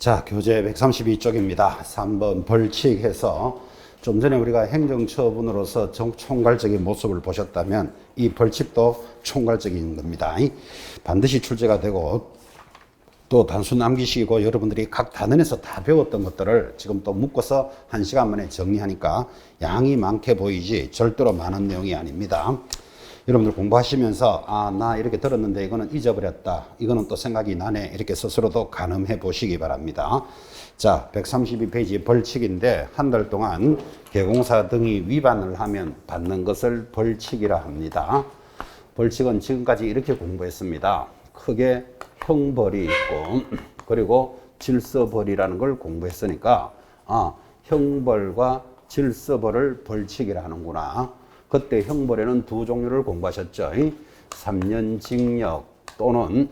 자, 교재 132쪽입니다. 3번 벌칙해서 좀 전에 우리가 행정처분으로서 총괄적인 모습을 보셨다면 이 벌칙도 총괄적인 겁니다. 반드시 출제가 되고 또 단순 암기식이고 여러분들이 각 단원에서 다 배웠던 것들을 지금 또 묶어서 1시간 만에 정리하니까 양이 많게 보이지 절대로 많은 내용이 아닙니다. 여러분들 공부하시면서 나 이렇게 들었는데 이거는 잊어버렸다. 이거는 또 생각이 나네. 이렇게 스스로도 가늠해 보시기 바랍니다. 자, 132페이지 벌칙인데 한 달 동안 개공사 등이 위반을 하면 받는 것을 벌칙이라 합니다. 벌칙은 지금까지 이렇게 공부했습니다. 크게 형벌이 있고 그리고 질서벌이라는 걸 공부했으니까 형벌과 질서벌을 벌칙이라 하는구나. 그때 형벌에는 두 종류를 공부하셨죠. 3년 징역 또는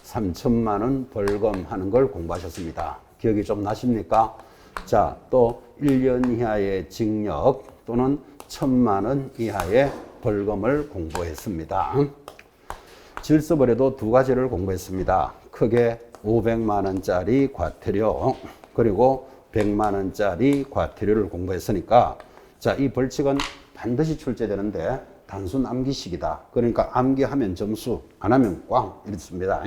3천만 원 벌금 하는 걸 공부하셨습니다. 기억이 좀 나십니까? 자, 또 1년 이하의 징역 또는 1,000만 원 이하의 벌금을 공부했습니다. 질서벌에도 두 가지를 공부했습니다. 크게 500만 원짜리 과태료 그리고 100만 원짜리 과태료를 공부했으니까 자, 이 벌칙은 반드시 출제되는데 단순 암기식이다. 그러니까 암기하면 점수, 안 하면 꽝 이렇습니다.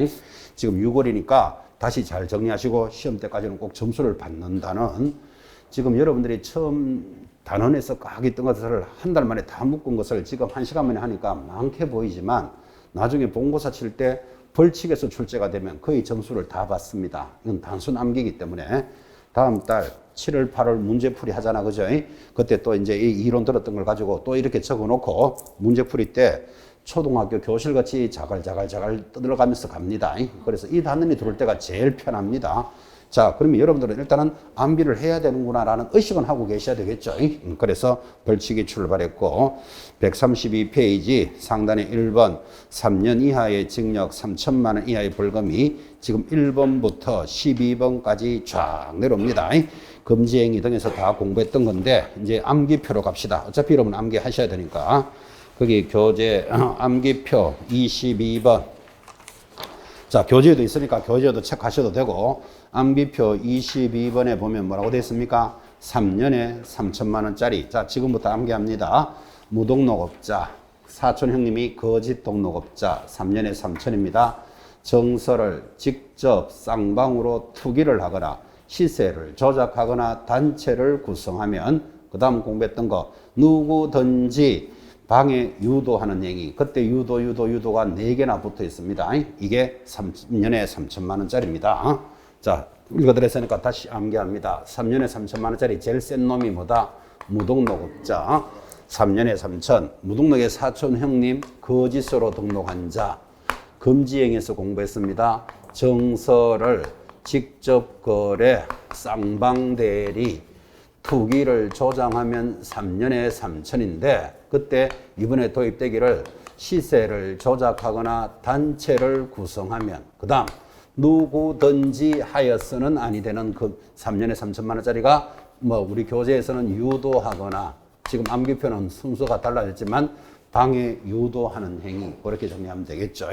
지금 6월이니까 다시 잘 정리하시고 시험 때까지는 꼭 점수를 받는다는 지금 여러분들이 처음 단원에서 꽉 있던 것을 한 달 만에 다 묶은 것을 지금 1시간 만에 하니까 많게 보이지만 나중에 본고사 칠 때 벌칙에서 출제가 되면 거의 점수를 다 받습니다. 이건 단순 암기이기 때문에 다음 달 7월, 8월 문제풀이 하잖아. 그죠? 그때 또 이제 이 이론 들었던 걸 가지고 또 이렇게 적어 놓고 문제풀이 때 초등학교 교실같이 자갈자갈 떠들어가면서 갑니다. 그래서 이 단원이 들어올 때가 제일 편합니다. 자, 그러면 여러분들은 일단은 암기를 해야 되는구나라는 의식은 하고 계셔야 되겠죠. 그래서 벌칙이 출발했고 132페이지 상단에 1번 3년 이하의 징역 3천만 원 이하의 벌금이 지금 1번부터 12번까지 쫙 내려옵니다. 금지행위 등에서 다 공부했던 건데 이제 암기표로 갑시다. 어차피 여러분 암기하셔야 되니까 거기 교재 암기표 22번 자, 교재에도 있으니까 교재에도 체크하셔도 되고 암기표 22번에 보면 뭐라고 되어 있습니까? 3년에 3천만 원짜리. 자, 지금부터 암기합니다. 무등록업자, 사촌 형님이 거짓 등록업자 3년에 3천입니다. 정서를 직접 쌍방으로 투기를 하거나 시세를 조작하거나 단체를 구성하면 그 다음 공부했던 거 누구든지 방해 유도하는 행위. 그때 유도가 4개나 붙어 있습니다. 이게 3년에 3천만 원짜리입니다. 자, 읽어드렸으니까 다시 암기합니다. 3년에 3천만 원짜리 제일 센 놈이 뭐다? 무등록업자. 3년에 3천. 무등록의 사촌 형님 거짓으로 등록한 자. 금지행위에서 공부했습니다. 정서를 직접 거래, 쌍방대리, 투기를 조장하면 3년에 3천인데 그때 이번에 도입되기를 시세를 조작하거나 단체를 구성하면 그 다음 누구든지 하여서는 아니 되는 그 3년에 3천만 원짜리가 뭐 우리 교재에서는 유도하거나 지금 암기표는 순서가 달라졌지만 방해 유도하는 행위 그렇게 정리하면 되겠죠.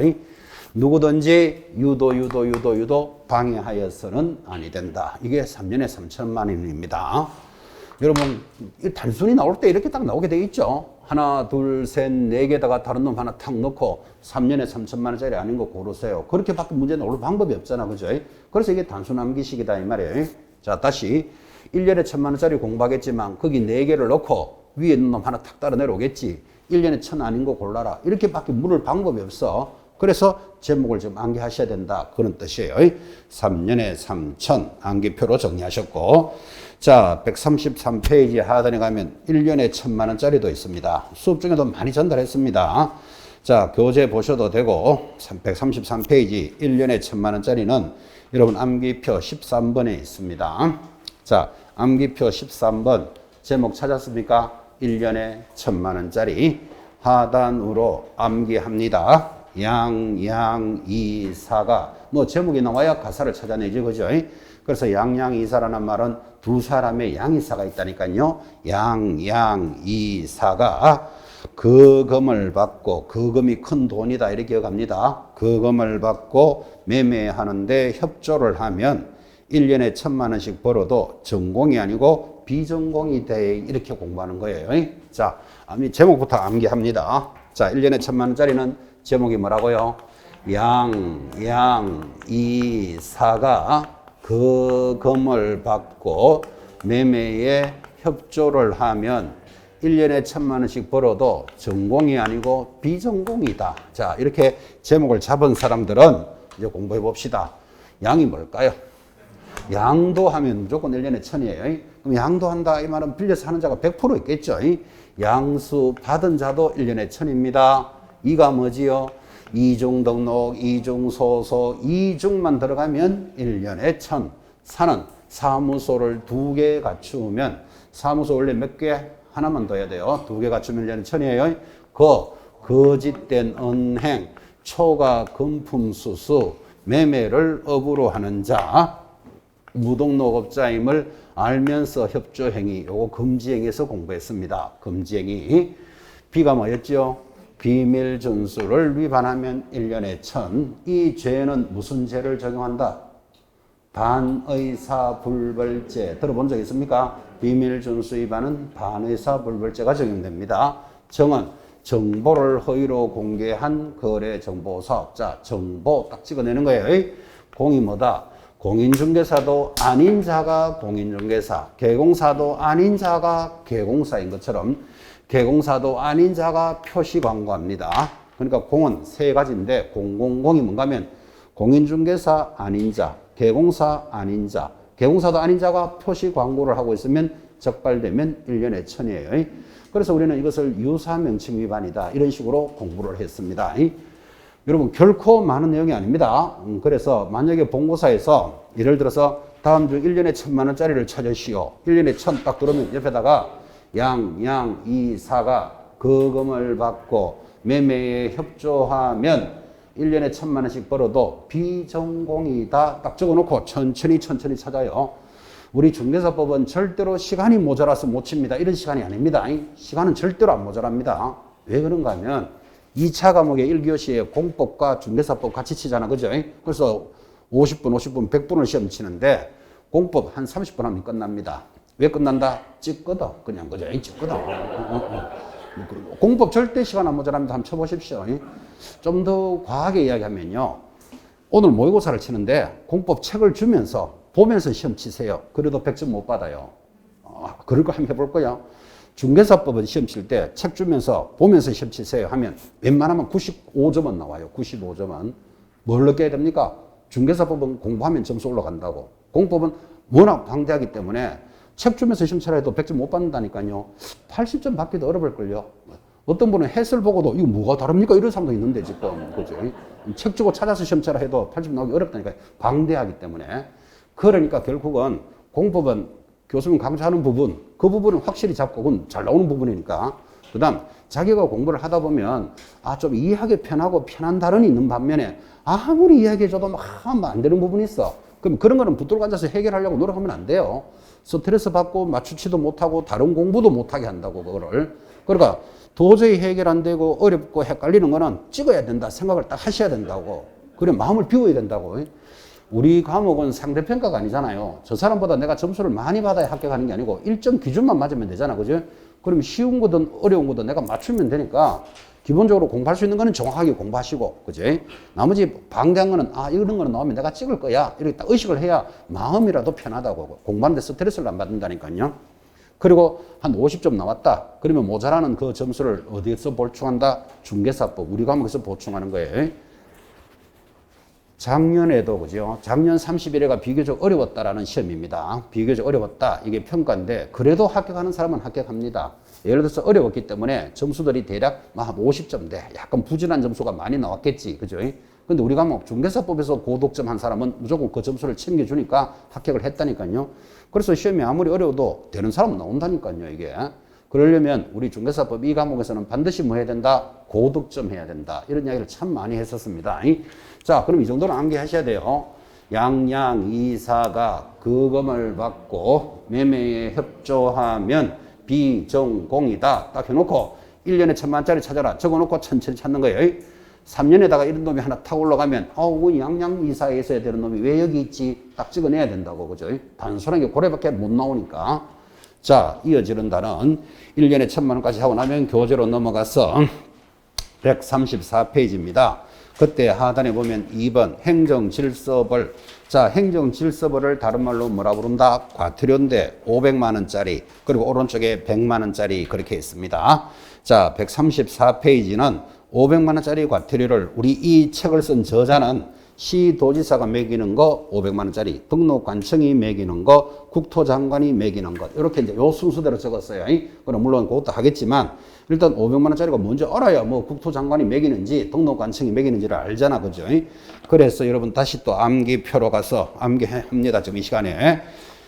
누구든지 유도 방해하여서는 아니 된다. 이게 3년에 3천만 원입니다. 여러분 단순히 나올 때 이렇게 딱 나오게 돼 있죠. 하나 둘 셋 네 개다가 다른 놈 하나 탁 넣고 3년에 3천만 원짜리 아닌 거 고르세요. 그렇게밖에 문제 나올 방법이 없잖아. 그죠? 그래서 이게 단순 암기식이다 이 말이에요. 자, 다시 1년에 1,000만 원짜리 공부하겠지만 거기 4개를 넣고 위에 있는 놈 하나 탁 따라 내려오겠지. 1년에 1,000 아닌 거 골라라. 이렇게밖에 물을 방법이 없어. 그래서 제목을 좀 암기하셔야 된다. 그런 뜻이에요. 3년에 3천 암기표로 정리하셨고 자, 133페이지 하단에 가면 1년에 1,000만 원짜리도 있습니다. 수업 중에도 많이 전달했습니다. 자, 교재 보셔도 되고 133페이지 1년에 1,000만 원짜리는 여러분 암기표 13번에 있습니다. 자, 암기표 13번 제목 찾았습니까? 1년에 1,000만 원짜리 하단으로 암기합니다. 양양이사가 뭐 제목이 나와야 가사를 찾아내죠. 그죠? 그래서 양양이사라는 말은 두 사람의 양이사가 있다니까요. 양양이사가 거금을 받고 거금이 큰 돈이다 이렇게 기억합니다. 거금을 받고 매매하는데 협조를 하면 1년에 1,000만 원씩 벌어도 전공이 아니고 비전공이 돼. 이렇게 공부하는 거예요. 자, 제목부터 암기합니다. 자, 1년에 1,000만 원짜리는 제목이 뭐라고요? 이사가 그 금을 받고 매매에 협조를 하면 1년에 1,000만 원씩 벌어도 전공이 아니고 비전공이다. 자, 이렇게 제목을 잡은 사람들은 이제 공부해 봅시다. 양이 뭘까요? 양도하면 무조건 1년에 1,000이에요. 그럼 양도한다 이 말은 빌려서 하는 자가 100% 있겠죠. 양수 받은 자도 1년에 1,000입니다. 이가 뭐지요? 이중 등록, 이중 소속, 이중만 들어가면 1년에 1,000. 사는 사무소를 2개 갖추면 사무소 원래 몇 개? 하나만 더 해야 돼요. 2개 갖추면 1년에 1,000이에요. 거짓된 은행, 초과 금품수수, 매매를 업으로 하는 자, 무등록업자임을 알면서 협조행위, 요거 금지행위에서 공부했습니다. 금지행위. B가 뭐였죠? 비밀준수를 위반하면 1년에 1,000. 이 죄는 무슨 죄를 적용한다? 반의사불벌죄. 들어본 적 있습니까? 비밀준수 위반은 반의사불벌죄가 적용됩니다. 정은 정보를 허위로 공개한 거래정보사업자. 정보 딱 찍어내는 거예요. 공이 뭐다? 공인중개사도 아닌 자가 공인중개사, 개공사도 아닌 자가 개공사인 것처럼 개공사도 아닌 자가 표시광고합니다. 그러니까 공은 세 가지인데 공공공이 뭔가 하면 공인중개사 아닌 자, 개공사 아닌 자, 개공사도 아닌 자가 표시광고를 하고 있으면 적발되면 1년에 1,000이에요. 그래서 우리는 이것을 유사명칭 위반이다. 이런 식으로 공부를 했습니다. 여러분 결코 많은 내용이 아닙니다. 그래서 만약에 본고사에서 예를 들어서 다음 주 1년에 1,000만 원짜리를 찾으시오. 1년에 1,000 딱 들어오면 옆에다가 이사가 그 금을 받고 매매에 협조하면 1년에 1,000만 원씩 벌어도 비전공이다. 딱 적어놓고 천천히 찾아요. 우리 중개사법은 절대로 시간이 모자라서 못 칩니다. 이런 시간이 아닙니다. 시간은 절대로 안 모자랍니다. 왜 그런가 하면 2차 과목의 1교시에 공법과 중개사법 같이 치잖아. 그죠? 그래서 50분, 100분을 시험 치는데 공법 한 30분 하면 끝납니다. 왜 끝난다? 찍거든. 그냥 그죠? 찍거든. 공법 절대 시간 안 모자랍니다. 한번 쳐보십시오. 좀 더 과하게 이야기하면요. 오늘 모의고사를 치는데 공법 책을 주면서 보면서 시험 치세요. 그래도 100점 못 받아요. 그럴 거 한번 해볼 거야. 중개사법은 시험 칠 때 책 주면서 보면서 시험 치세요 하면 웬만하면 95점은 나와요. 95점은. 뭘 느껴야 됩니까? 중개사법은 공부하면 점수 올라간다고. 공법은 워낙 방대하기 때문에 책 주면서 시험 치라 해도 100점 못 받는다니까요. 80점 받기도 어려울걸요. 어떤 분은 해설 보고도 이거 뭐가 다릅니까? 이런 사람도 있는데 지금. 그죠? 책 주고 찾아서 시험 치라 해도 80점 나오기 어렵다니까요. 방대하기 때문에. 그러니까 결국은 공법은 교수님 강조하는 부분, 그 부분은 확실히 잡고 그건 잘 나오는 부분이니까. 그 다음 자기가 공부를 하다 보면 좀 이해하기 편하고 편한 달은 있는 반면에 아무리 이야기해줘도 막 안 되는 부분이 있어. 그럼 그런 거는 붙들고 앉아서 해결하려고 노력하면 안 돼요. 스트레스 받고 맞추지도 못하고 다른 공부도 못하게 한다고 그거를. 그러니까 도저히 해결 안 되고 어렵고 헷갈리는 거는 찍어야 된다 생각을 딱 하셔야 된다고. 그래 마음을 비워야 된다고. 우리 과목은 상대평가가 아니잖아요. 저 사람보다 내가 점수를 많이 받아야 합격하는 게 아니고 일정 기준만 맞으면 되잖아. 그죠? 그럼 쉬운 거든 어려운 거든 내가 맞추면 되니까 기본적으로 공부할 수 있는 거는 정확하게 공부하시고, 그죠? 나머지 방대한 거는 이런 거는 나오면 내가 찍을 거야. 이렇게 딱 의식을 해야 마음이라도 편하다고. 공부하는데 스트레스를 안 받는다니까요. 그리고 한 50점 나왔다. 그러면 모자라는 그 점수를 어디에서 보충한다? 중개사법. 우리 과목에서 보충하는 거예요. 작년에도 그죠? 작년 31회가 비교적 어려웠다라는 시험입니다. 비교적 어려웠다. 이게 평가인데 그래도 합격하는 사람은 합격합니다. 예를 들어서 어려웠기 때문에 점수들이 대략 한 50점대. 약간 부진한 점수가 많이 나왔겠지. 그죠? 근데 우리 과목 중개사법에서 고득점 한 사람은 무조건 그 점수를 챙겨주니까 합격을 했다니까요. 그래서 시험이 아무리 어려워도 되는 사람은 나온다니까요, 이게. 그러려면 우리 중개사법 이 과목에서는 반드시 뭐 해야 된다? 고득점 해야 된다. 이런 이야기를 참 많이 했었습니다. 자, 그럼 이 정도는 암기하셔야 돼요. 이사가 그 금을 받고 매매에 협조하면 비전공이다. 딱 해놓고 1년에 1,000만 원짜리 찾아라. 적어놓고 천천히 찾는 거예요. 3년에다가 이런 놈이 하나 탁 올라가면 그 양양 이사에 있어야 되는 놈이 왜 여기 있지? 딱 찍어내야 된다고. 그죠? 단순하게 고래밖에 못 나오니까. 자, 이어지는 단은 1년에 1,000만 원까지 하고 나면 교재로 넘어가서 134페이지입니다. 그때 하단에 보면 2번 행정질서벌. 자, 행정질서벌을 다른 말로 뭐라 부른다? 과태료인데 500만 원짜리, 그리고 오른쪽에 100만 원짜리 그렇게 있습니다. 자, 134페이지는 500만 원짜리 과태료를 우리 이 책을 쓴 저자는 시도지사가 매기는 거 500만 원짜리, 등록관청이 매기는 거, 국토장관이 매기는 것, 이렇게 이제 요 순서대로 적었어요. 그럼 물론 그것도 하겠지만 일단 500만 원짜리가 뭔지 알아야 뭐 국토장관이 매기는지 등록관청이 매기는지를 알잖아, 그죠? 그래서 여러분 다시 또 암기표로 가서 암기합니다. 지금 이 시간에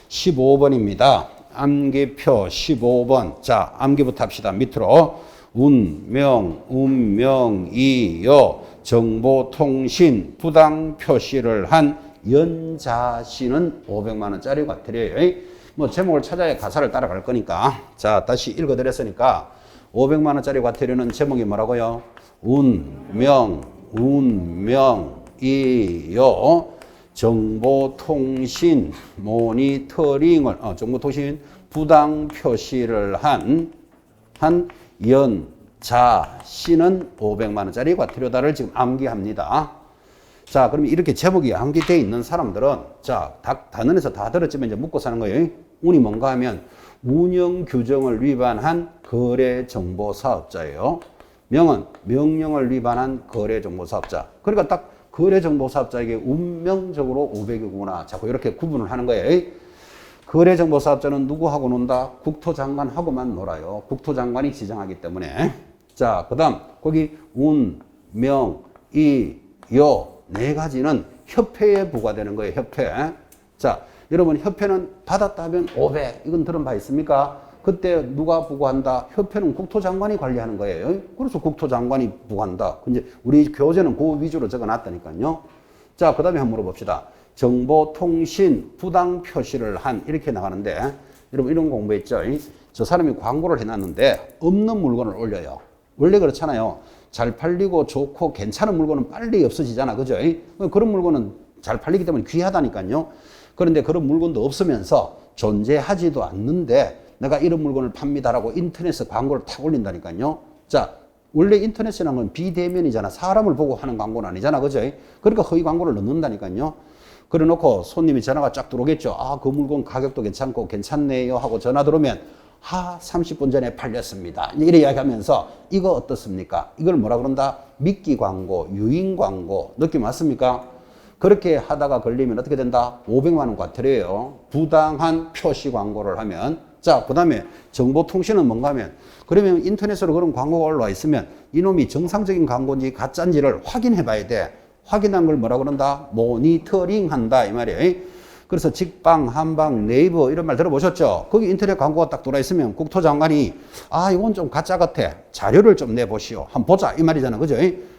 15번입니다. 암기표 15번. 자, 암기부터 합시다. 밑으로 운명, 운명이요, 정보통신 부당 표시를 한 연자씨는 500만 원짜리 과태료예요. 뭐 제목을 찾아야 가사를 따라갈 거니까. 자, 다시 읽어드렸으니까 500만 원짜리 과태료는 제목이 뭐라고요? 운명, 운명이요, 정보통신 모니터링을 정보통신 부당 표시를 한 연자씨는 500만 원짜리 과태료다를 지금 암기합니다. 자, 그럼 이렇게 제목이 암기되어 있는 사람들은 자, 단원에서 다 들었지만 이제 묻고 사는 거예요. 운이 뭔가 하면 운영 규정을 위반한 거래정보사업자예요. 명은 명령을 위반한 거래정보사업자. 그러니까 딱 거래정보사업자에게 운명적으로 500이구나. 자꾸 이렇게 구분을 하는 거예요. 거래정보사업자는 누구하고 논다? 국토장관하고만 놀아요. 국토장관이 지정하기 때문에. 자, 그 다음 거기 운, 명, 이, 요 네 가지는 협회에 부과되는 거예요. 협회. 자, 여러분 협회는 받았다면 500. 이건 들은 바 있습니까? 그때 누가 부과한다? 협회는 국토장관이 관리하는 거예요. 그래서 국토장관이 부과한다. 근데 우리 교재는 그 위주로 적어놨다니까요. 자, 그 다음에 한번 물어봅시다. 정보통신 부당 표시를 한 이렇게 나가는데 여러분 이런 공부했죠? 저 사람이 광고를 해놨는데 없는 물건을 올려요. 원래 그렇잖아요. 잘 팔리고 좋고 괜찮은 물건은 빨리 없어지잖아. 그죠? 그런 물건은 잘 팔리기 때문에 귀하다니까요. 그런데 그런 물건도 없으면서 존재하지도 않는데 내가 이런 물건을 팝니다라고 인터넷에 광고를 탁 올린다니까요. 자, 원래 인터넷이라는 건 비대면이잖아. 사람을 보고 하는 광고는 아니잖아. 그죠? 그러니까 허위 광고를 넣는다니까요. 그래 놓고 손님이 전화가 쫙 들어오겠죠. 아, 그 물건 가격도 괜찮고 괜찮네요 하고 전화 들어오면 30분 전에 팔렸습니다. 이래 이야기하면서 이거 어떻습니까? 이걸 뭐라 그런다? 미끼 광고, 유인 광고. 느낌 왔습니까? 그렇게 하다가 걸리면 어떻게 된다? 500만 원 과태료예요. 부당한 표시 광고를 하면. 자, 그 다음에 정보통신은 뭔가 하면 그러면 인터넷으로 그런 광고가 올라와 있으면 이놈이 정상적인 광고인지 가짜인지를 확인해 봐야 돼. 확인한 걸 뭐라 그런다? 모니터링 한다 이 말이에요. 그래서 직방, 한방, 네이버 이런 말 들어보셨죠? 거기 인터넷 광고가 딱 돌아 있으면 국토장관이 이건 좀 가짜 같아. 자료를 좀 내보시오. 한번 보자 이 말이잖아. 그죠?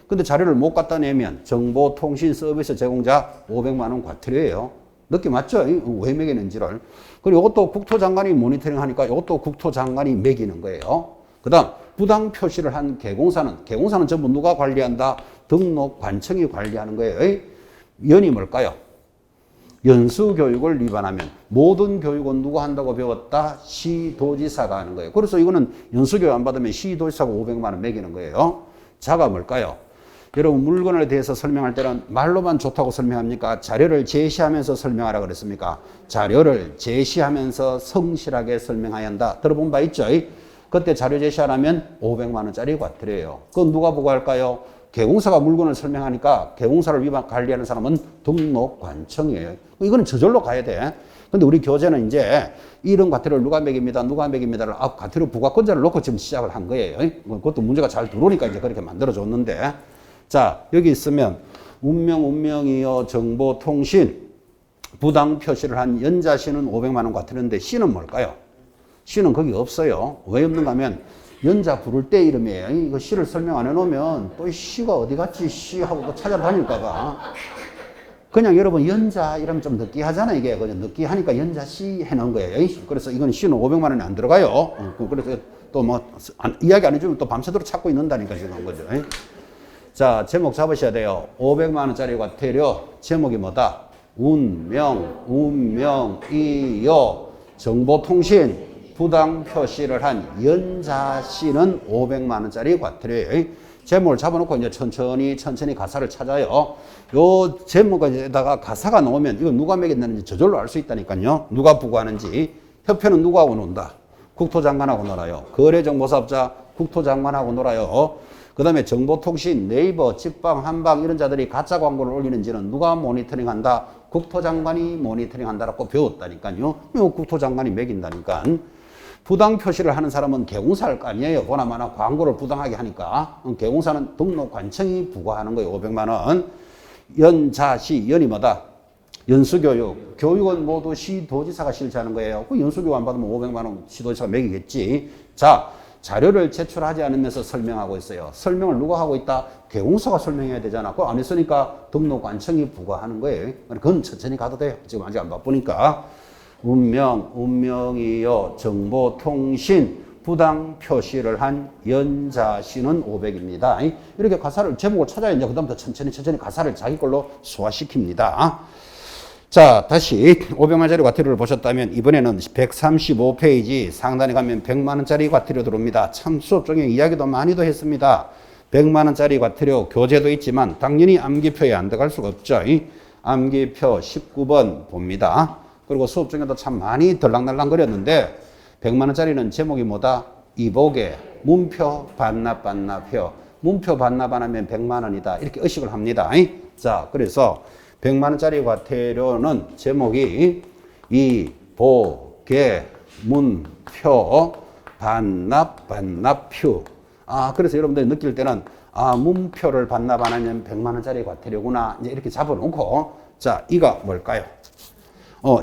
근데 자료를 못 갖다 내면 정보통신 서비스 제공자 500만 원 과태료예요. 느낌 맞죠? 왜 매기는지를. 그리고 이것도 국토장관이 모니터링 하니까 이것도 국토장관이 매기는 거예요. 그 다음 부당 표시를 한 개공사는 전부 누가 관리한다? 등록관청이 관리하는 거예요. 연이 뭘까요? 연수교육을 위반하면 모든 교육은 누가 한다고 배웠다? 시도지사가 하는 거예요. 그래서 이거는 연수교육 안 받으면 시도지사가 500만 원 매기는 거예요. 자가 뭘까요? 여러분 물건에 대해서 설명할 때는 말로만 좋다고 설명합니까? 자료를 제시하면서 설명하라 그랬습니까? 자료를 제시하면서 성실하게 설명해야 한다. 들어본 바 있죠? 그때 자료 제시 안 하면 500만 원짜리 과태료예요. 그건 누가 보고할까요? 개공사가 물건을 설명하니까 개공사를 관리하는 사람은 등록관청이에요. 이거는 저절로 가야 돼. 근데 우리 교재는 이제 이런 과태료를 누가 매깁니다를 과태료 부과권자를 놓고 지금 시작을 한 거예요. 그것도 문제가 잘 들어오니까 이제 그렇게 만들어줬는데. 자, 여기 있으면 운명이요 정보통신 부당 표시를 한 연자씨는 500만 원 과태료인데 씨는 뭘까요? 씨는 거기 없어요. 왜 없는가 하면 연자 부를 때 이름이에요. 이거 씨를 설명 안 해놓으면 또 씨가 어디 갔지 씨 하고 찾아다닐까봐. 그냥 여러분 연자 이러면 좀 느끼하잖아. 이게 그냥 느끼하니까 연자 씨 해놓은 거예요. 그래서 이건 씨는 500만 원이 안 들어가요. 그래서 또 뭐 이야기 안 해주면 또 밤새도록 찾고 있는다니까 지금 한 거죠. 자, 제목 잡으셔야 돼요. 500만 원짜리 과태료. 제목이 뭐다? 운명이요. 정보통신 부당 표시를 한 연자씨는 500만 원짜리 과태료예요. 제목을 잡아놓고 이제 천천히 가사를 찾아요. 요 제목에다가 가사가 나오면 이거 누가 매겼는지 저절로 알 수 있다니까요. 누가 부과하는지. 협회는 누구하고 논다? 국토장관하고 놀아요. 거래정보사업자 국토장관하고 놀아요. 그 다음에 정보통신, 네이버, 직방, 한방 이런 자들이 가짜 광고를 올리는지는 누가 모니터링한다? 국토장관이 모니터링한다라고 배웠다니까요. 요 국토장관이 매긴다니까. 부당 표시를 하는 사람은 개공사할 거 아니에요. 보나마나 광고를 부당하게 하니까. 개공사는 등록관청이 부과하는 거예요. 500만 원. 연자시, 연이 뭐다? 연수교육. 교육은 모두 시도지사가 실시하는 거예요. 그 연수교육 안 받으면 500만 원 시도지사가 매기겠지. 자, 자료를 제출하지 않으면서 설명하고 있어요. 설명을 누가 하고 있다? 개공사가 설명해야 되잖아. 그거 안 했으니까 등록관청이 부과하는 거예요. 그건 천천히 가도 돼요. 지금 아직 안 바쁘니까. 운명이요. 정보통신 부당 표시를 한 연자씨는 500입니다. 이렇게 가사를, 제목을 찾아야 이제 그다음부터 천천히 가사를 자기 걸로 소화시킵니다. 자, 다시 500만원짜리 과태료를 보셨다면 이번에는 135페이지 상단에 가면 100만원짜리 과태료 들어옵니다. 참 수업 중에 이야기도 많이도 했습니다. 100만원짜리 과태료 교재도 있지만 당연히 암기표에 안 들어갈 수가 없죠. 암기표 19번 봅니다. 그리고 수업 중에도 참 많이 덜랑달랑거렸는데 100만원짜리는 제목이 뭐다? 이복의 문표 반납표. 문표 반납 안 하면 100만원이다. 이렇게 의식을 합니다. 자, 그래서 100만원짜리 과태료는 제목이 이복의 문표 반납표. 그래서 여러분들이 느낄 때는 문표를 반납 안 하면 100만원짜리 과태료구나. 이제 이렇게 잡아놓고, 자, 이가 뭘까요?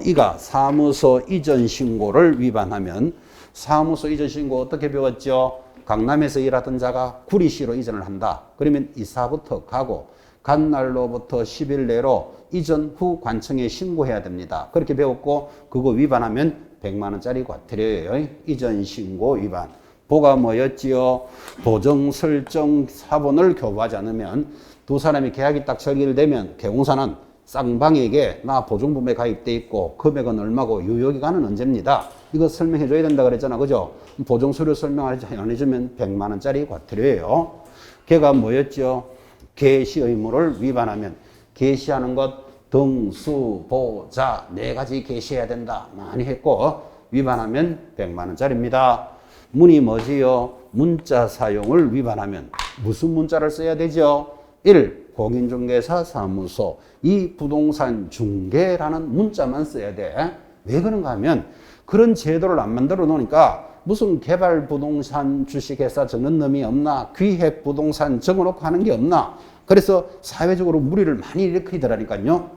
이가 사무소 이전 신고를 위반하면, 사무소 이전 신고 어떻게 배웠죠? 강남에서 일하던 자가 구리시로 이전을 한다. 그러면 이사부터 가고 간 날로부터 10일 내로 이전 후 관청에 신고해야 됩니다. 그렇게 배웠고 그거 위반하면 100만 원짜리 과태료예요. 이전 신고 위반. 보가 뭐였지요? 보정 설정 사본을 교부하지 않으면 두 사람이 계약이 딱 체결되면 개공사는 쌍방에게 나 보증보험에 가입돼 있고 금액은 얼마고 유효기간은 언제입니다. 이거 설명해 줘야 된다 그랬잖아. 그죠? 보증서류 설명 안 해주면 100만 원짜리 과태료예요. 걔가 뭐였죠? 개시 의무를 위반하면 개시하는 것 등수보자 네 가지 개시해야 된다. 많이 했고 위반하면 100만 원짜리입니다. 문이 뭐지요? 문자 사용을 위반하면 무슨 문자를 써야 되죠? 1. 공인중개사 사무소 2. 부동산 중개라는 문자만 써야 돼. 왜 그런가 하면 그런 제도를 안 만들어 놓으니까 무슨 개발 부동산 주식회사 적는 놈이 없나? 기획 부동산 적어놓고 하는 게 없나? 그래서 사회적으로 무리를 많이 일으키더라니까요.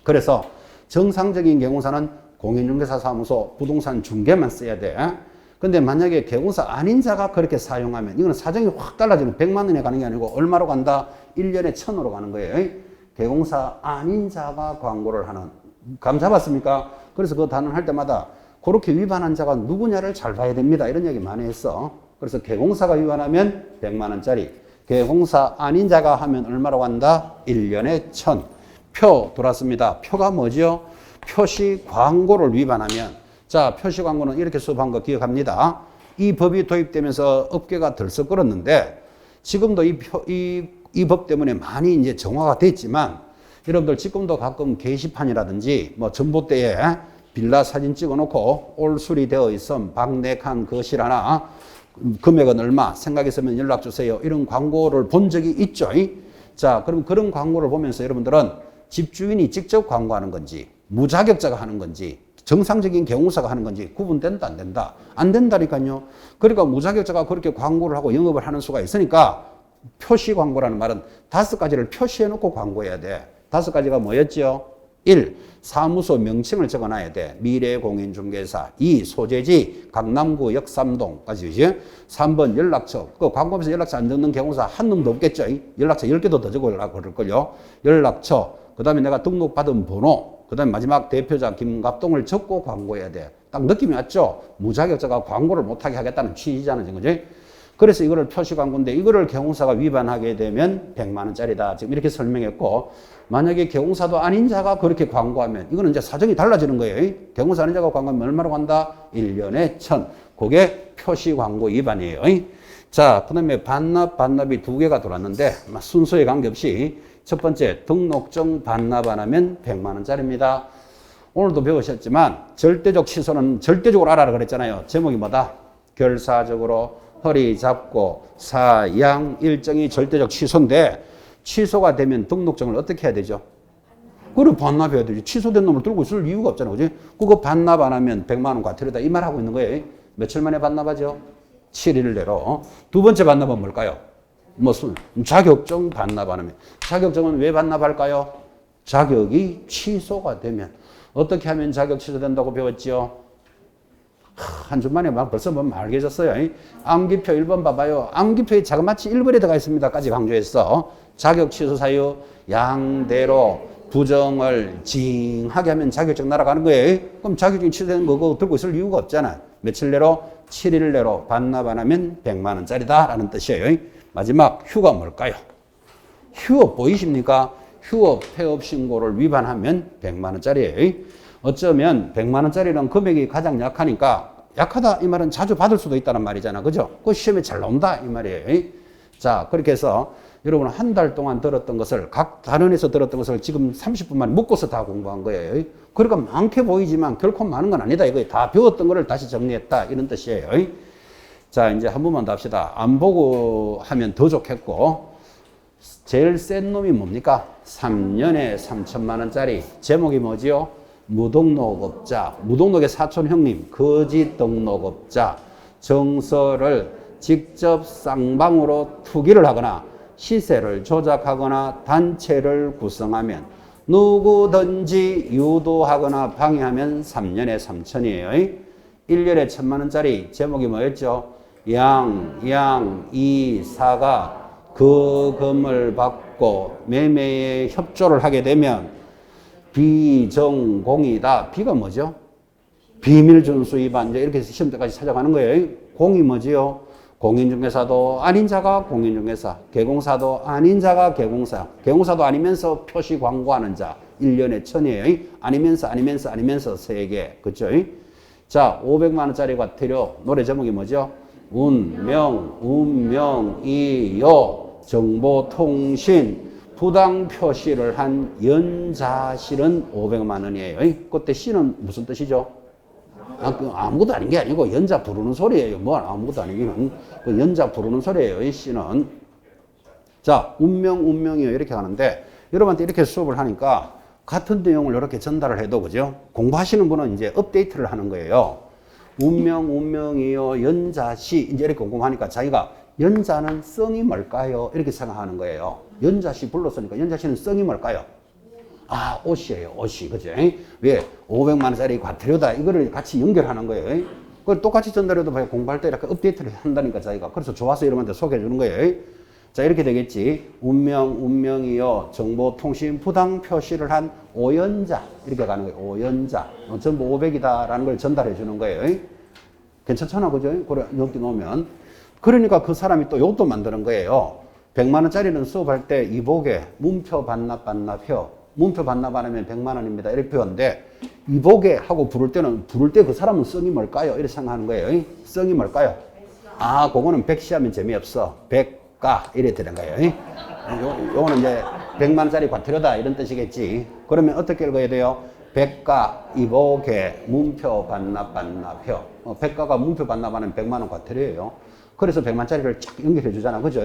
그래서 정상적인 개공사는 공인중개사 사무소 부동산 중개만 써야 돼. 근데 만약에 개공사 아닌 자가 그렇게 사용하면 이거는 사정이 확 달라지면 100만 원에 가는 게 아니고 얼마로 간다? 1년에 1000으로 가는 거예요. 개공사 아닌 자가 광고를 하는. 감 잡았습니까? 그래서 그 단언할 때마다 그렇게 위반한 자가 누구냐를 잘 봐야 됩니다. 이런 얘기 많이 했어. 그래서 개공사가 위반하면 100만 원짜리. 개공사 아닌 자가 하면 얼마로 간다? 1년에 1000. 표 돌았습니다. 표가 뭐죠? 표시 광고를 위반하면, 자, 표시 광고는 이렇게 수업한 거 기억합니다. 이 법이 도입되면서 업계가 들썩 끌었는데 지금도 이 법 때문에 많이 이제 정화가 됐지만 여러분들 지금도 가끔 게시판이라든지 뭐 전봇대에 빌라 사진 찍어놓고 올수리 되어 있음 박내칸 거실 하나 금액은 얼마 생각했으면 연락 주세요. 이런 광고를 본 적이 있죠. 자, 그럼 그런 광고를 보면서 여러분들은 집주인이 직접 광고하는 건지 무자격자가 하는 건지 정상적인 개공사가 하는 건지 구분된다 안 된다? 안 된다니까요. 그러니까 무자격자가 그렇게 광고를 하고 영업을 하는 수가 있으니까 표시 광고라는 말은 5가지를 표시해 놓고 광고해야 돼. 5가지가 뭐였죠? 1. 사무소 명칭을 적어놔야 돼. 미래공인중개사. 2. 소재지 강남구 역삼동까지. 3번 연락처. 그 광고하면서 연락처 안 적는 개공사 한 놈도 없겠죠. 연락처 10개도 더 적으려고 그럴걸요. 연락처. 그 다음에 내가 등록받은 번호. 그 다음에 마지막 대표자 김갑동을 적고 광고해야 돼. 딱 느낌이 왔죠? 무자격자가 광고를 못하게 하겠다는 취지잖아요. 그지? 그래서 이거를 표시광고인데 이거를 개공사가 위반하게 되면 100만 원짜리다. 지금 이렇게 설명했고 만약에 개공사도 아닌 자가 그렇게 광고하면 이거는 이제 사정이 달라지는 거예요. 개공사 아닌 자가 광고하면 얼마로 간다? 1년에 1000. 그게 표시광고 위반이에요. 자, 그 다음에 반납이 두 개가 돌았는데 순서에 관계없이 첫 번째 등록증 반납 안 하면 100만 원짜리입니다. 오늘도 배우셨지만 절대적 취소는 절대적으로 알아라 그랬잖아요. 제목이 뭐다? 결사적으로 허리 잡고 사양 일정이 절대적 취소인데 취소가 되면 등록증을 어떻게 해야 되죠? 그걸 반납해야 되죠. 취소된 놈을 들고 있을 이유가 없잖아. 그지? 그거 반납 안 하면 100만 원 과태료다. 이 말 하고 있는 거예요. 며칠 만에 반납하죠? 7일 내로. 두 번째 반납은 뭘까요? 무슨 자격증 반납 안 하면. 자격증은 왜 반납할까요? 자격이 취소가 되면. 어떻게 하면 자격 취소된다고 배웠지요? 한 주 만에 막 벌써 뭐 말개졌어요. 암기표 1번 봐봐요. 암기표에 자그마치 1번에 들어가 있습니다까지 강조했어. 자격 취소 사유 양대로 부정을 징하게 하면 자격증 날아가는 거예요. 그럼 자격증 취소되는 거 그거 들고 있을 이유가 없잖아. 며칠 내로? 7일 내로 반납 안 하면 100만 원짜리다 라는 뜻이에요. 마지막 휴가 뭘까요? 휴업 보이십니까? 휴업 폐업 신고를 위반하면 100만 원짜리예요. 어쩌면 100만 원짜리는 금액이 가장 약하니까 약하다 이 말은 자주 받을 수도 있다는 말이잖아. 그죠? 그 시험에 잘 나온다 이 말이에요. 자, 그렇게 해서 여러분 한 달 동안 들었던 것을 각 단원에서 들었던 것을 지금 30분 만에 묶어서 다 공부한 거예요. 그러니까 많게 보이지만 결코 많은 건 아니다. 이거 다 배웠던 거를 다시 정리했다 이런 뜻이에요. 자, 이제 한 번만 더 합시다. 안 보고 하면 더 좋겠고 제일 센 놈이 뭡니까? 3년에 3천만 원짜리. 제목이 뭐지요? 무등록업자. 무등록의 사촌 형님. 거짓 등록업자. 정서를 직접 쌍방으로 투기를 하거나 시세를 조작하거나 단체를 구성하면 누구든지 유도하거나 방해하면 3년에 3천이에요. 1년에 1,000만 원짜리. 제목이 뭐였죠? 이사가 그 금을 받고 매매에 협조를 하게 되면 비정공이다. 비가 뭐죠? 비밀준수 위반. 이제 이렇게 시험 때까지 찾아가는 거예요. 공이 뭐지요? 공인중개사도 아닌 자가 공인중개사, 개공사도 아닌 자가 개공사, 개공사도 아니면서 표시 광고하는 자 1년에 1,000이에요. 아니면서 3개. 그렇죠? 자, 500만 원짜리 과태료. 노래 제목이 뭐죠? 운명이요. 정보통신 부당 표시를 한 연자실은 500만 원이에요. 그때 시는 무슨 뜻이죠? 아무것도 아닌 게 아니고 연자 부르는 소리예요. 뭐 아무것도 아니기는 그 연자 부르는 소리예요. 이 시는. 자, 운명이요 이렇게 하는데 여러분한테 이렇게 수업을 하니까 같은 내용을 이렇게 전달을 해도 그죠? 공부하시는 분은 이제 업데이트를 하는 거예요. 운명이요 연자시 이제 이렇게 궁금하니까 자기가 연자는 성이 뭘까요? 이렇게 생각하는 거예요. 연자시 불렀으니까 연자시는 성이 뭘까요? 아, 옷이에요. 옷이. 그죠? 왜? 500만 원짜리 과태료다. 이거를 같이 연결하는 거예요. 그걸 똑같이 전달해도 봐요. 공부할 때 이렇게 업데이트를 한다니까 자기가. 그래서 좋아서 여러분한테 소개해 주는 거예요. 자, 이렇게 되겠지. 운명이요. 정보통신 부당 표시를 한 오연자. 이렇게 가는 거예요. 오연자. 전부 500이다라는 걸 전달해 주는 거예요. 괜찮잖아. 그죠? 그래, 여기 놓으면. 그러니까 그 사람이 또 요것도 만드는 거예요. 100만 원짜리는 수업할 때 이복에 문표 반납표. 문표 반납 안 하면 100만 원입니다. 이렇게 배웠는데 이복에 하고 부를 때 그 사람은 성이 뭘까요? 이렇게 생각하는 거예요. 성이 뭘까요? 아, 그거는 백시하면 재미없어. 백가 이래 되는 거예요. 요거는 이제 100만 원짜리 과태료다 이런 뜻이겠지. 그러면 어떻게 읽어야 돼요? 백가 이복에 문표 반납표. 백가가 문표 반납하는 100만 원 과태료예요. 그래서 100만 원짜리를 쫙 연결해 주잖아. 그죠?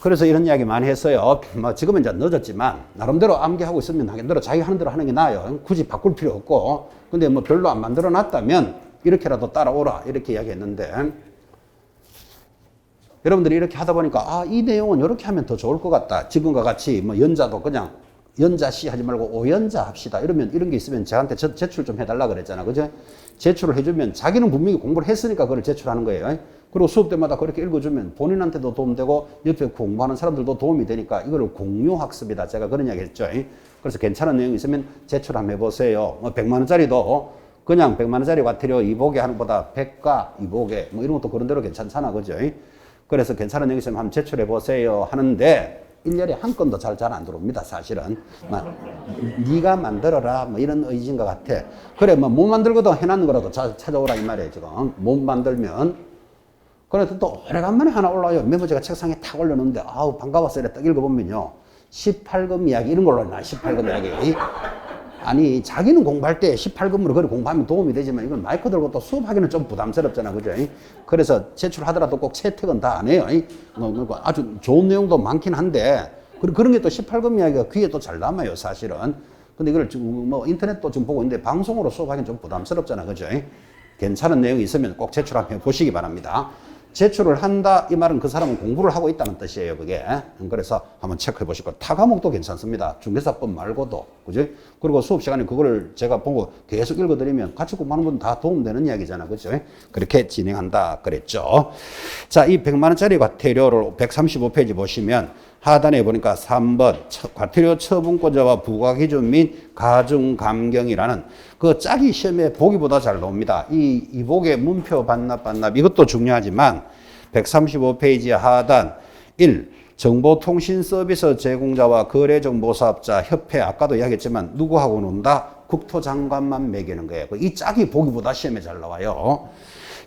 그래서 이런 이야기 많이 했어요. 뭐 지금은 이제 늦었지만 나름대로 암기하고 있으면 나름대로 자기 하는 대로 하는 게 나아요. 굳이 바꿀 필요 없고. 근데 뭐 별로 안 만들어 놨다면 이렇게라도 따라오라 이렇게 이야기했는데 여러분들이 이렇게 하다 보니까 아, 이 내용은 이렇게 하면 더 좋을 것 같다. 지금과 같이 뭐 연자도 그냥 연자시 하지 말고 오연자 합시다. 이러면 이런 게 있으면 저한테 제출 좀 해달라 그랬잖아. 그죠? 제출을 해주면 자기는 분명히 공부를 했으니까 그걸 제출하는 거예요. 그리고 수업 때마다 그렇게 읽어주면 본인한테도 도움되고 옆에 공부하는 사람들도 도움이 되니까 이거를 공유학습이다. 제가 그런 이야기 했죠. 그래서 괜찮은 내용이 있으면 제출 한번 해보세요. 뭐 100만 원짜리도 그냥 100만 원짜리 과태료 이복에 하는 것보다 백가 이복에 뭐 이런 것도 그런 대로 괜찮잖아. 그죠? 그래서 괜찮은 내용 있으면 한번 제출해 보세요 하는데 1년에 한 건도 잘 안 들어옵니다. 사실은. 네가 만들어라 뭐 이런 의지인 것 같아. 그래 뭐 못 만들고도 해놨는 거라도 찾아오라 이 말이에요. 지금 못 만들면 그래도 또 오래간만에 하나 올라와요. 메모지가 책상에 탁 올려놓는데 아우 반가웠어 이래 딱 읽어보면요 18금 이야기 이런 걸로 나 18금 이야기. 아니 자기는 공부할 때 18금으로 그래 공부하면 도움이 되지만 이건 마이크 들고 또 수업하기는 좀 부담스럽잖아. 그죠? 그래서 제출하더라도 꼭 채택은 다 안 해요. 아주 좋은 내용도 많긴 한데 그런 게 또 18금 이야기가 귀에 또 잘 남아요. 사실은. 근데 이걸 지금 뭐 인터넷도 지금 보고 있는데 방송으로 수업하기는 좀 부담스럽잖아. 그죠? 괜찮은 내용이 있으면 꼭 제출 한번 보시기 바랍니다. 제출을 한다 이 말은 그 사람은 공부를 하고 있다는 뜻이에요. 그게. 그래서 한번 체크해 보시고 타 과목도 괜찮습니다. 중개사법 말고도. 그죠? 그리고 수업 시간에 그거를 제가 보고 계속 읽어드리면 같이 공부하는 분 다 도움되는 이야기잖아. 그죠? 그렇게 진행한다 그랬죠. 자, 이 100만 원짜리 과태료를 135페이지 보시면 하단에 보니까 3번 과태료 처분권자와 부과기준 및 가중감경이라는 그 짝이 시험에 보기보다 잘 나옵니다. 이 보기의 문표 반납 이것도 중요하지만 135페이지 하단 1. 정보통신서비스 제공자와 거래정보사업자 협회 아까도 이야기했지만 누구하고 논다? 국토장관만 매기는 거예요. 이 짝이 보기보다 시험에 잘 나와요.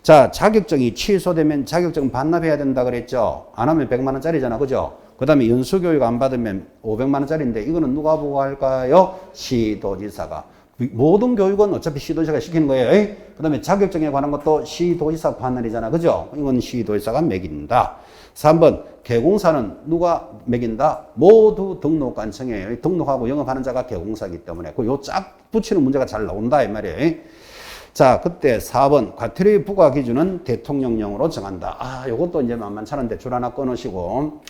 자, 자격증이 취소되면 자격증 반납해야 된다 그랬죠. 안 하면 100만 원짜리잖아. 그죠? 그 다음에 연수교육 안 받으면 500만 원짜리인데 이거는 누가 보고할까요? 시도지사가. 모든 교육은 어차피 시도지사가 시키는 거예요. 그 다음에 자격증에 관한 것도 시도지사 관할이잖아. 그죠? 이건 시도지사가 매긴다. 3번 개공사는 누가 매긴다? 모두 등록관청이에요. 등록하고 영업하는 자가 개공사이기 때문에 요 짝 붙이는 문제가 잘 나온다 이 말이에요. 자, 그때 4번 과태료의 부과 기준은 대통령령으로 정한다. 아, 요것도 이제 만만찮은데 줄 하나 끊으시고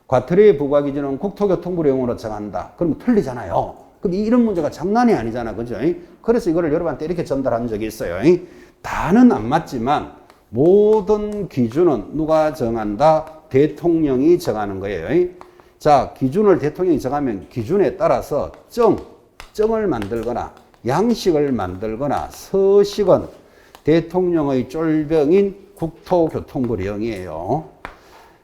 과태료의 부과 기준은 국토교통부령으로 정한다. 그러면 틀리잖아요. 그럼 이런 문제가 장난이 아니잖아. 그죠? 그래서 이거를 여러분한테 이렇게 전달한 적이 있어요. 다는 안 맞지만 모든 기준은 누가 정한다? 대통령이 정하는 거예요. 자, 기준을 대통령이 정하면 기준에 따라서 정을 만들거나 양식을 만들거나 서식은 대통령의 쫄병인 국토교통부령이에요.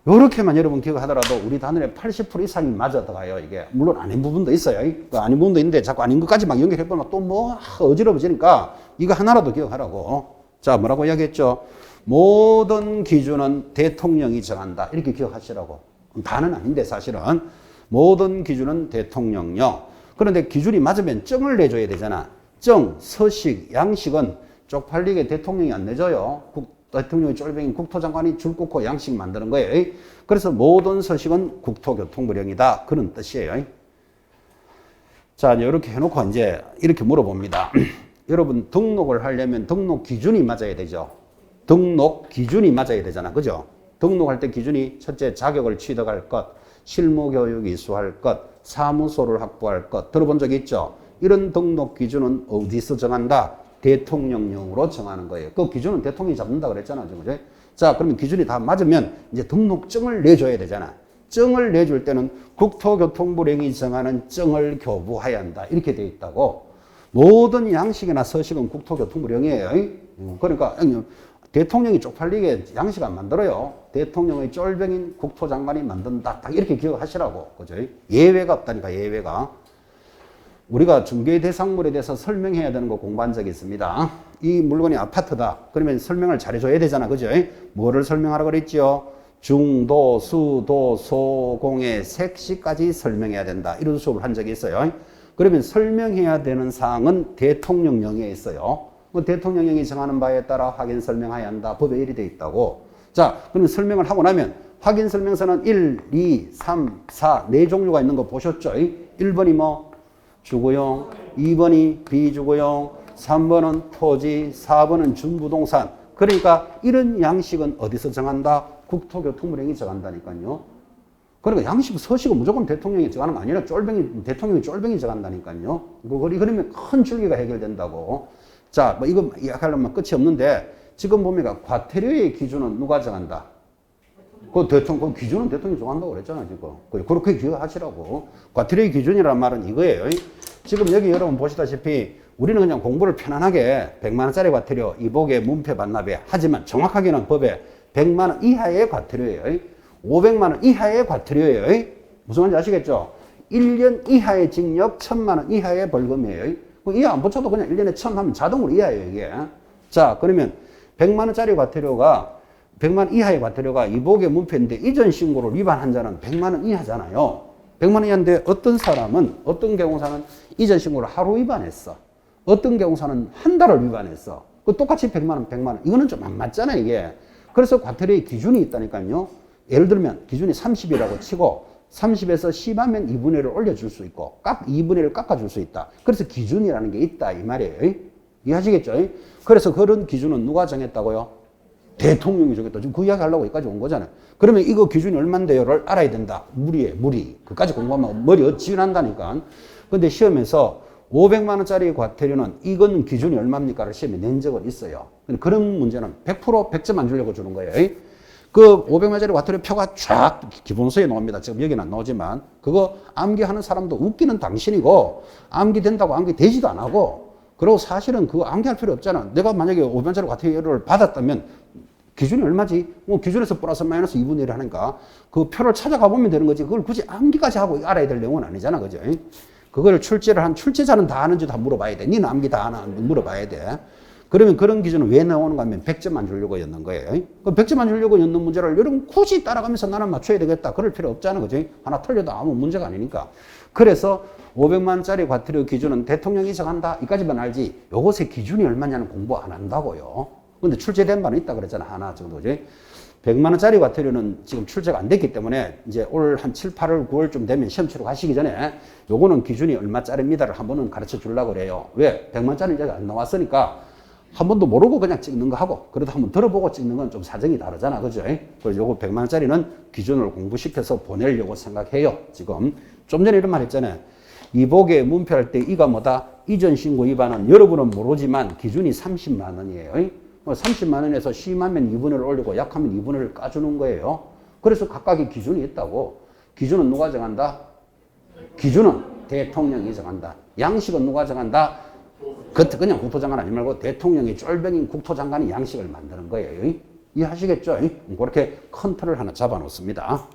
요렇게만 여러분 기억하더라도 우리 단원의 80% 이상이 맞아 들어가요. 이게 물론 아닌 부분도 있어요. 아닌 부분도 있는데 자꾸 아닌 것까지 막 연결해보면 또 뭐 어지러워지니까 이거 하나라도 기억하라고. 자, 뭐라고 이야기했죠? 모든 기준은 대통령이 정한다. 이렇게 기억하시라고. 다는 아닌데 사실은 모든 기준은 대통령령. 그런데 기준이 맞으면 정을 내줘야 되잖아. 정, 서식, 양식은 쪽팔리게 대통령이 안 내줘요. 대통령의 쫄병인 국토장관이 줄 긋고 양식 만드는 거예요. 그래서 모든 서식은 국토교통부령이다. 그런 뜻이에요. 자, 이렇게 해놓고 이제 이렇게 물어봅니다. 여러분 등록을 하려면 등록 기준이 맞아야 되죠. 등록 기준이 맞아야 되잖아. 그죠? 등록할 때 기준이 첫째 자격을 취득할 것, 실무교육 이수할 것, 사무소를 확보할 것 들어본 적 있죠? 이런 등록 기준은 어디서 정한다? 대통령령으로 정하는 거예요. 그 기준은 대통령이 잡는다 그랬잖아. 그죠? 자, 그러면 기준이 다 맞으면 이제 등록증을 내줘야 되잖아. 증을 내줄 때는 국토교통부령이 정하는 증을 교부해야 한다. 이렇게 돼 있다고. 모든 양식이나 서식은 국토교통부령이에요. 그러니까 대통령이 쪽팔리게 양식 안 만들어요. 대통령의 쫄병인 국토장관이 만든다. 딱 이렇게 기억하시라고. 그죠? 예외가 없다니까, 예외가. 우리가 중개 대상물에 대해서 설명해야 되는 거 공부한 적이 있습니다. 이 물건이 아파트다. 그러면 설명을 잘해줘야 되잖아. 그죠? 뭐를 설명하라고 그랬죠? 중도, 수도, 소공의 색시까지 설명해야 된다. 이런 수업을 한 적이 있어요. 그러면 설명해야 되는 사항은 대통령령에 있어요. 대통령령이 정하는 바에 따라 확인 설명해야 한다. 법에 일이 돼 있다고. 자, 그러면 설명을 하고 나면 확인 설명서는 1, 2, 3, 4, 네 종류가 있는 거 보셨죠? 1번이 뭐? 주거용, 2번이 비주거용, 3번은 토지, 4번은 준부동산. 그러니까 이런 양식은 어디서 정한다? 국토교통부령이 정한다니까요. 그러니까 양식, 서식은 무조건 대통령이 정하는 거 아니라 대통령이 쫄병이 정한다니까요. 그러면 큰 줄기가 해결된다고. 자, 뭐 이거 이야기하려면 끝이 없는데 지금 보면 과태료의 기준은 누가 정한다? 그 기준은 대통령이 정한다고 그랬잖아요, 지금. 그렇게 기억하시라고. 과태료의 기준이라는 말은 이거예요. 지금 여기 여러분 보시다시피 우리는 그냥 공부를 편안하게 100만 원짜리 과태료, 이복에 문패 반납에 하지만 정확하게는 법에 100만 원 이하의 과태료예요. 500만 원 이하의 과태료예요. 무슨 말인지 아시겠죠? 1년 이하의 징역, 1000만 원 이하의 벌금이에요. 이하 안 붙여도 그냥 1년에 1000 하면 자동으로 이하예요, 이게. 자, 그러면 100만 원짜리 과태료가 100만 원 이하의 과태료가 이복의 문패인데 이전 신고를 위반한 자는 100만 원 이하잖아요. 100만 원 이하인데 어떤 사람은, 어떤 경우사는 이전 신고를 하루 위반했어. 어떤 경우사는 한 달을 위반했어. 그 똑같이 100만 원, 100만 원. 이거는 좀 안 맞잖아요, 이게. 그래서 과태료의 기준이 있다니까요. 예를 들면 기준이 30이라고 치고 30에서 심하면 2분의 1을 올려줄 수 있고 2분의 1을 깎아줄 수 있다. 그래서 기준이라는 게 있다 이 말이에요. 이해하시겠죠? 그래서 그런 기준은 누가 정했다고요? 대통령이 정했다. 지금 그 이야기 하려고 여기까지 온 거잖아요. 그러면 이거 기준이 얼만데요를 알아야 된다. 무리. 그까지 공부하면 머리 어찌난다니까. 근데 시험에서 500만 원짜리 과태료는 이건 기준이 얼마입니까를 시험에 낸 적은 있어요. 그런 문제는 100% 100점 안 주려고 주는 거예요. 그 500만 원짜리 과태료 표가 쫙 기본서에 나옵니다. 지금 여기는 안 나오지만 그거 암기하는 사람도 웃기는 당신이고 암기된다고 암기되지도 안 하고 그리고 사실은 그거 암기할 필요 없잖아. 내가 만약에 500만 원짜리 과태료를 받았다면 기준이 얼마지? 뭐 기준에서 플러스 마이너스 2분의 1 하니까 그 표를 찾아가 보면 되는 거지. 그걸 굳이 암기까지 하고 알아야 될 내용은 아니잖아. 그죠? 그걸 출제를 한 출제자는 다 아는지 다 물어봐야 돼. 니는 암기 다 아나 물어봐야 돼. 그러면 그런 기준은 왜 나오는가 하면 100점 안 주려고 였는 거예요. 그 100점 안 주려고 였는 문제를 여러분 굳이 따라가면서 나는 맞춰야 되겠다. 그럴 필요 없잖아. 그죠? 하나 틀려도 아무 문제가 아니니까. 그래서 500만 원짜리 과태료 기준은 대통령이 정한다. 이까지만 알지. 요것의 기준이 얼마냐는 공부 안 한다고요. 근데 출제된 바는 있다 그랬잖아. 하나 정도. 그죠? 100만 원짜리 과태료는 지금 출제가 안 됐기 때문에 이제 올 한 7, 8월, 9월쯤 되면 시험 치러 가시기 전에 요거는 기준이 얼마짜리입니다를 한 번은 가르쳐 주려고 그래요. 왜? 100만 원짜리 이제 안 나왔으니까 한 번도 모르고 그냥 찍는 거 하고 그래도 한번 들어보고 찍는 건 좀 사정이 다르잖아. 그죠? 그래서 요거 100만 원짜리는 기준을 공부시켜서 보내려고 생각해요. 지금 좀 전에 이런 말 했잖아요. 이복에 문표할 때 이가 뭐다? 이전 신고 위반은 여러분은 모르지만 기준이 30만 원이에요. 30만 원에서 심하면 2분의 1을 올리고 약하면 2분의 1을 까주는 거예요. 그래서 각각의 기준이 있다고. 기준은 누가 정한다? 기준은 대통령이 정한다. 양식은 누가 정한다? 그냥 국토장관 아니 말고 대통령이 쫄병인 국토장관이 양식을 만드는 거예요. 이해하시겠죠? 그렇게 컨트롤 하나 잡아놓습니다.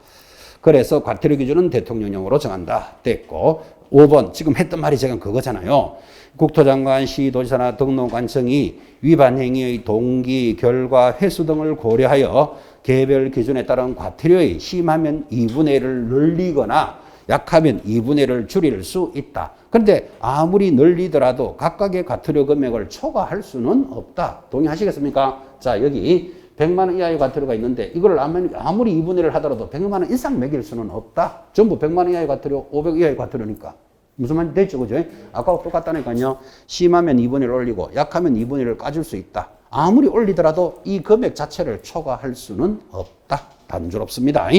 그래서 과태료 기준은 대통령령으로 정한다. 됐고 5번 지금 했던 말이 제가 그거잖아요. 국토장관, 시도지사나 등록관청이 위반 행위의 동기, 결과, 횟수 등을 고려하여 개별 기준에 따른 과태료의 심하면 2분의 1을 늘리거나 약하면 2분의 1을 줄일 수 있다. 그런데 아무리 늘리더라도 각각의 과태료 금액을 초과할 수는 없다. 동의하시겠습니까? 자, 여기 100만 원 이하의 과태료가 있는데 이걸 아무리 2분의 1을 하더라도 100만 원 이상 매길 수는 없다. 전부 100만 원 이하의 과태료, 500 이하의 과태료니까. 무슨 말인지 됐죠? 그죠? 아까와 똑같다니까요. 심하면 2분의 1을 올리고 약하면 2분의 1을 까줄 수 있다. 아무리 올리더라도 이 금액 자체를 초과할 수는 없다. 단조롭습니다.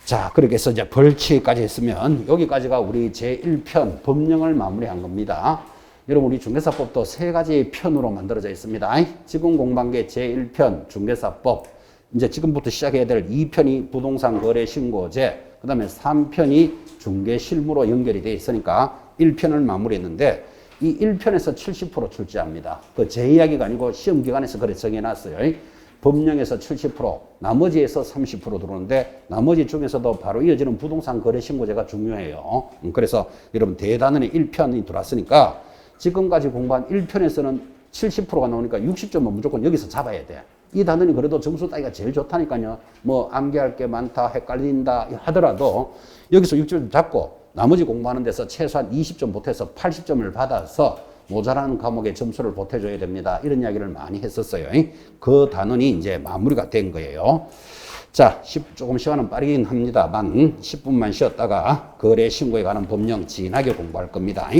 자, 그렇게 해서 이제 벌칙까지 했으면 여기까지가 우리 제1편 법령을 마무리한 겁니다. 여러분 우리 중개사법도 3가지 편으로 만들어져 있습니다. 지금 공부한 제1편 중개사법, 이제 지금부터 시작해야 될 2편이 부동산 거래 신고제, 그 다음에 3편이 중개실무로 연결이 되어 있으니까 1편을 마무리했는데 이 1편에서 70% 출제합니다. 그 제 이야기가 아니고 시험 기관에서 그래 정해놨어요. 법령에서 70%, 나머지에서 30% 들어오는데 나머지 중에서도 바로 이어지는 부동산 거래 신고제가 중요해요. 그래서 여러분 대단원의 1편이 들어왔으니까 지금까지 공부한 1편에서는 70%가 나오니까 60점은 무조건 여기서 잡아야 돼. 이 단원이 그래도 점수 따기가 제일 좋다니까요. 뭐 암기할 게 많다, 헷갈린다 하더라도 여기서 60점 잡고 나머지 공부하는 데서 최소한 20점 보태서 80점을 받아서 모자라는 과목에 점수를 보태줘야 됩니다. 이런 이야기를 많이 했었어요. 그 단원이 이제 마무리가 된 거예요. 자, 조금 시간은 빠르긴 합니다만 10분만 쉬었다가 거래 신고에 관한 법령 진하게 공부할 겁니다.